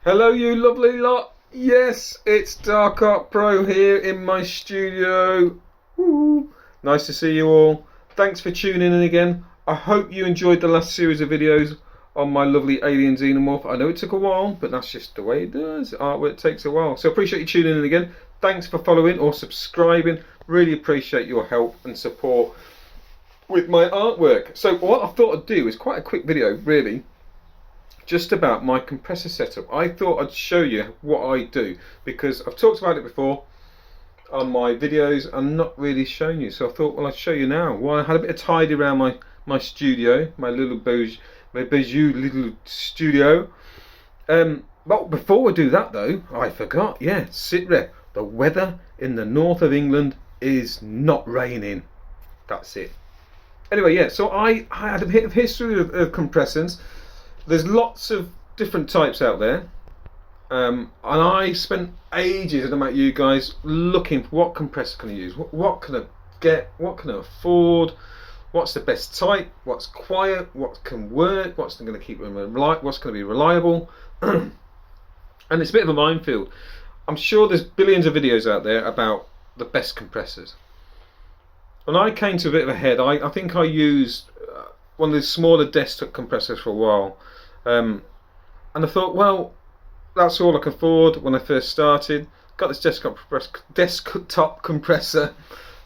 Hello you lovely lot. Yes, it's Dark Art Pro here in my studio. Woo. Nice to see you all. Thanks for tuning in again. I hope you enjoyed the last series of videos on my lovely alien xenomorph. I know it took a while, but that's just the way it does. Artwork takes a while. So I appreciate you tuning in again. Thanks for following or subscribing. Really appreciate your help and support with my artwork. So what I thought I'd do is quite a quick video really, just about my compressor setup. I thought I'd show you what I do because I've talked about it before on my videos and not really shown you, so I thought, well, I'll show you now. Well, I had a bit of tidy around my studio, my bijou little studio. But before we do that though, I forgot, yeah, sit there. The weather in the north of England is not raining. That's it. Anyway, yeah, so I had a bit of history of compressors. There's lots of different types out there, and I spent ages, I don't know about you guys, looking for what compressor can I use, what can I get, what can I afford, what's the best type, what's quiet, what can work, what's going to keep what's going to be reliable. And it's a bit of a minefield. I'm sure there's billions of videos out there about the best compressors. When I came to a bit of a head, I think I used one of the smaller desktop compressors for a while, and I thought, well, that's all I could afford when I first started. Got this desktop compressor,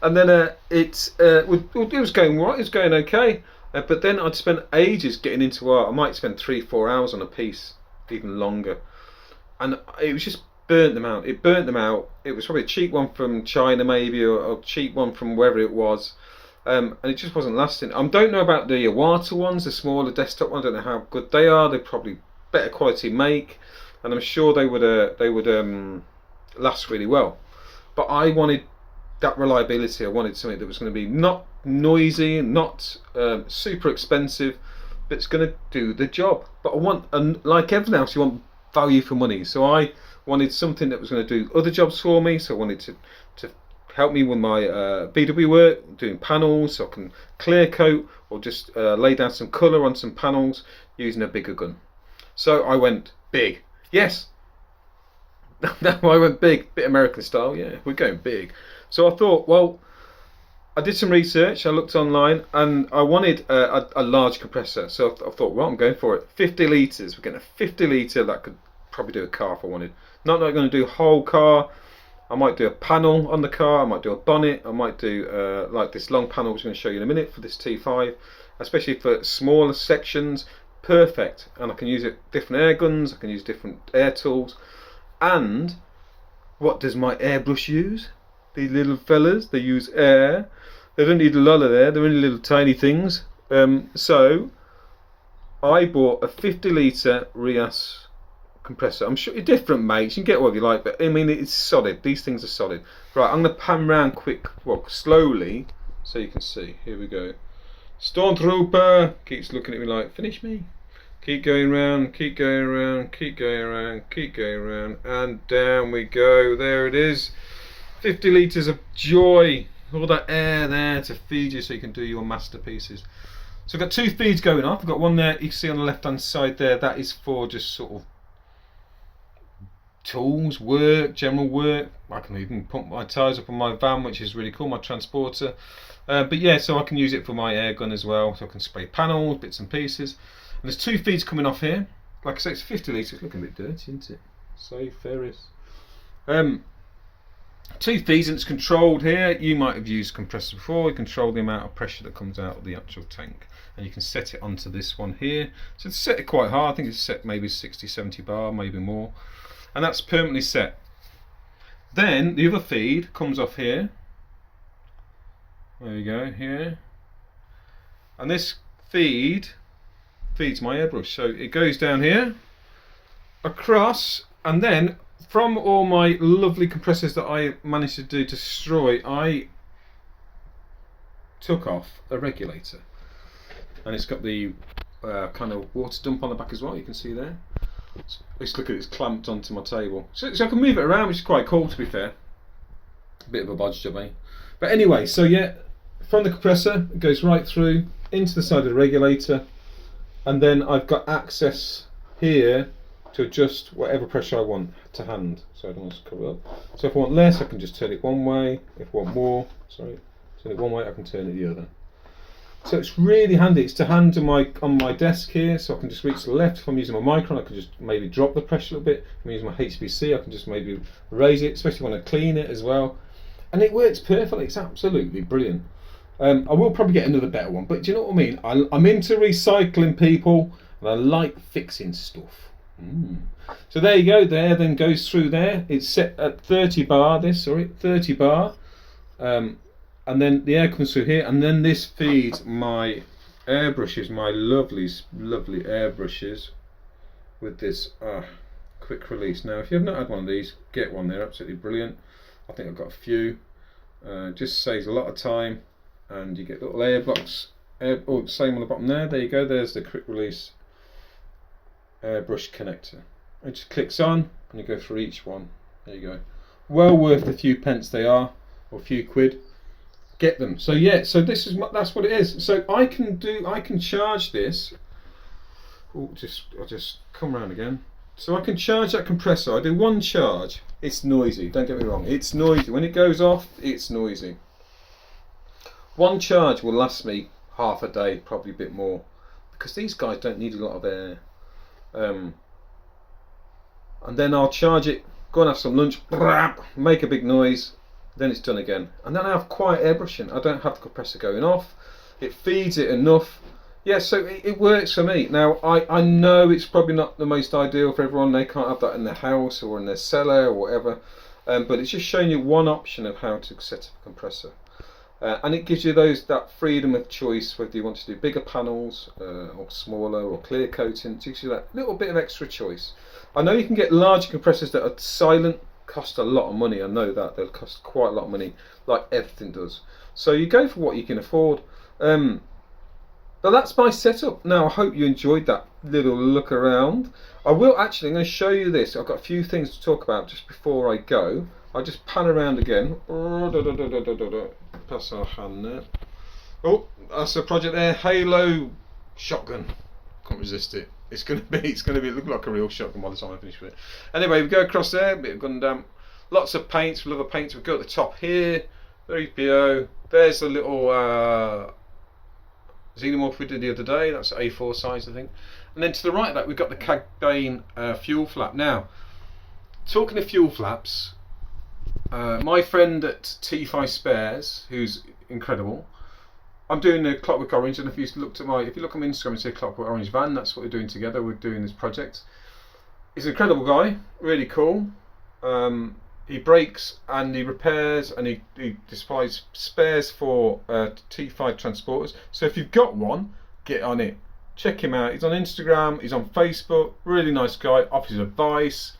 and then it was going right, it was going okay, but then I'd spent ages getting into art. I might spend 3-4 hours on a piece, even longer, and it was just burnt them out. It burnt them out. It was probably a cheap one from China maybe, or a cheap one from wherever it was. And it just wasn't lasting. I don't know about the Iwata ones, the smaller desktop ones. I don't know how good they are. They're probably better quality make, and I'm sure they would last really well. But I wanted that reliability. I wanted something that was going to be not noisy, not super expensive, but it's going to do the job. But I want, and like everything else, you want value for money. So I wanted something that was going to do other jobs for me. So I wanted to help me with my BW work, doing panels, so I can clear coat or just lay down some colour on some panels using a bigger gun. So I went big. Yes. No, I went big, bit American style. Yeah, we're going big. So I thought, well, I did some research. I looked online, and I wanted a large compressor. So I thought, well, I'm going for it. 50 litres. We're getting a 50 litre that could probably do a car if I wanted. Not going to do a whole car. I might do a panel on the car, I might do a bonnet, I might do like this long panel which I'm going to show you in a minute for this T5, especially for smaller sections. Perfect. And I can use it different air guns, I can use different air tools. And what does my airbrush use? These little fellas, they use air. They don't need a lot of air, they're only little tiny things. So I bought a 50 litre Rias compressor. I'm sure you're different mates, you can get whatever you like, but I mean, it's solid. These things are solid. Right, I'm going to pan round quick, well, slowly, so you can see. Here we go. Stormtrooper keeps looking at me like, finish me. Keep going round, keep going around, keep going around, keep going around, and down we go. There it is. 50 litres of joy. All that air there to feed you so you can do your masterpieces. So I've got two feeds going off. I've got one there, you can see on the left hand side there, that is for just sort of tools, work, general work. I can even put my tyres up on my van, which is really cool, my transporter. But yeah, so I can use it for my air gun as well, so I can spray panels, bits and pieces. And there's two feeds coming off here. Like I say, it's 50 litres, looking a bit dirty, isn't it? So Ferris. Two feeds, and it's controlled here. You might have used compressor before. You control the amount of pressure that comes out of the actual tank, and you can set it onto this one here. So it's set it quite hard. I think it's set maybe 60-70 bar, maybe more. And that's permanently set. Then the other feed comes off here. There you go, here. And this feed feeds my airbrush. So it goes down here, across, and then from all my lovely compressors that I managed to destroy, I took off a regulator. And it's got the kind of water dump on the back as well, you can see there. Let's look at it, it's clamped onto my table. So I can move it around, which is quite cool to be fair. A bit of a bodge job, eh? But anyway, so yeah, from the compressor, it goes right through into the side of the regulator, and then I've got access here to adjust whatever pressure I want to hand. So I don't want to cover up. So if I want less, I can just turn it one way. If I want more, sorry, turn it one way, I can turn it the other. So it's really handy. It's to hand on my desk here, so I can just reach to the left. If I'm using my micron, I can just maybe drop the pressure a little bit. If I'm using my HPC, I can just maybe raise it, especially when I clean it as well. And it works perfectly. It's absolutely brilliant. I will probably get another better one, but do you know what I mean? I'm into recycling, people, and I like fixing stuff. So there you go. There then goes through there. It's set at 30 bar. 30 bar. And then the air comes through here, and then this feeds my airbrushes, my lovely airbrushes, with this quick release. Now, if you have not had one of these, get one. They're absolutely brilliant. I think I've got a few. Just saves a lot of time, and you get little air blocks. Same on the bottom there. There you go. There's the quick release airbrush connector. It just clicks on, and you go through each one. There you go. Well worth the few pence they are, or a few quid. Get them. So yeah, so that's what it is. So I can charge this. I'll just come around again. So I can charge that compressor. I do one charge. It's noisy, don't get me wrong, it's noisy. When it goes off, it's noisy. One charge will last me half a day, probably a bit more, because these guys don't need a lot of air. And then I'll charge it, go and have some lunch, make a big noise, then it's done again. And then I have quiet airbrushing. I don't have the compressor going off. It feeds it enough. Yeah, so it works for me. Now, I know it's probably not the most ideal for everyone. They can't have that in their house or in their cellar or whatever. But it's just showing you one option of how to set up a compressor. And it gives you that freedom of choice, whether you want to do bigger panels or smaller or clear coating. It gives you that little bit of extra choice. I know you can get larger compressors that are silent, cost a lot of money. I know that they'll cost quite a lot of money, like everything does. So you go for what you can afford. But that's my setup. Now I hope you enjoyed that little look around. I'm going to show you this. I've got a few things to talk about just before I go. I'll just pan around again. Pass our hand there. Oh, that's a project there. Halo shotgun. Can't resist it. It's gonna look like a real shotgun by the time I finish with it. Anyway, we go across there, a bit of Gundam, lots of paints, we love the paints. We go at the top here, 3PO. There's a little xenomorph we did the other day. That's A4 size, I think. And then to the right of that, we've got the Cagdane fuel flap. Now, talking of fuel flaps, my friend at T5 Spares, who's incredible. I'm doing the Clockwork Orange, and if you look on Instagram and see Clockwork Orange van, that's what we're doing together. We're doing this project. He's an incredible guy, really cool. He breaks and he repairs and he supplies spares for T5 transporters. So if you've got one, get on it. Check him out. He's on Instagram, he's on Facebook. Really nice guy, offers advice.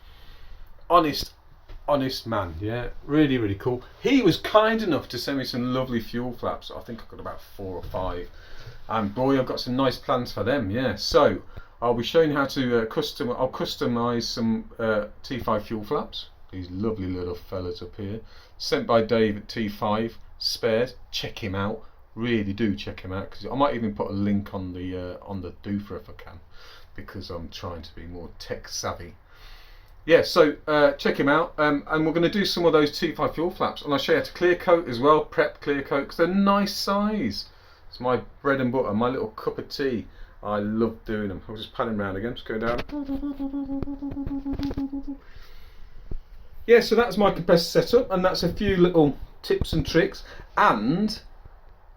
Honest man, yeah, really cool. He was kind enough to send me some lovely fuel flaps. I think I've got about 4 or 5, and boy, I've got some nice plans for them. Yeah, so I'll be showing you how to customize some T5 fuel flaps. These lovely little fellas up here, sent by Dave at T5 Spares. Check him out. Really do check him out, because I might even put a link on the doofer if I can, because I'm trying to be more tech savvy. Yeah, so check him out, and we're going to do some of those T5 fuel flaps, and I'll show you how to clear coat as well, prep clear coat, because they're nice size. It's my bread and butter, my little cup of tea. I love doing them. I'll just pan him around again, just go down. Yeah, so that's my compressor setup, and that's a few little tips and tricks, and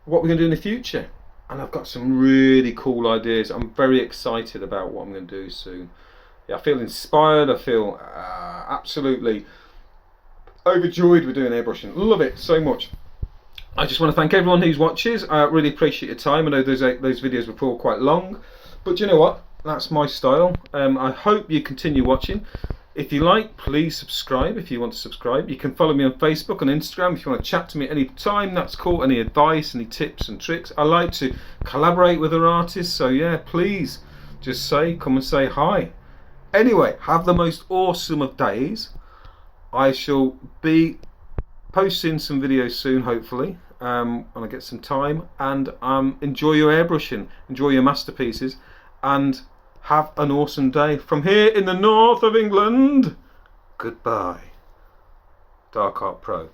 what we're going to do in the future. And I've got some really cool ideas. I'm very excited about what I'm going to do soon. Yeah, I feel inspired. I feel absolutely overjoyed with doing airbrushing. Love it so much. I just want to thank everyone who watches. I really appreciate your time. I know those videos were all quite long, but you know what? That's my style. I hope you continue watching. If you like, please subscribe if you want to subscribe. You can follow me on Facebook and Instagram if you want to chat to me any time. That's cool. Any advice, any tips and tricks. I like to collaborate with other artists, so yeah, please just come and say hi. Anyway, have the most awesome of days. I shall be posting some videos soon, hopefully, when I get some time. And enjoy your airbrushing, enjoy your masterpieces, and Have an awesome day. From here in the north of England, goodbye. Dark Art Pro.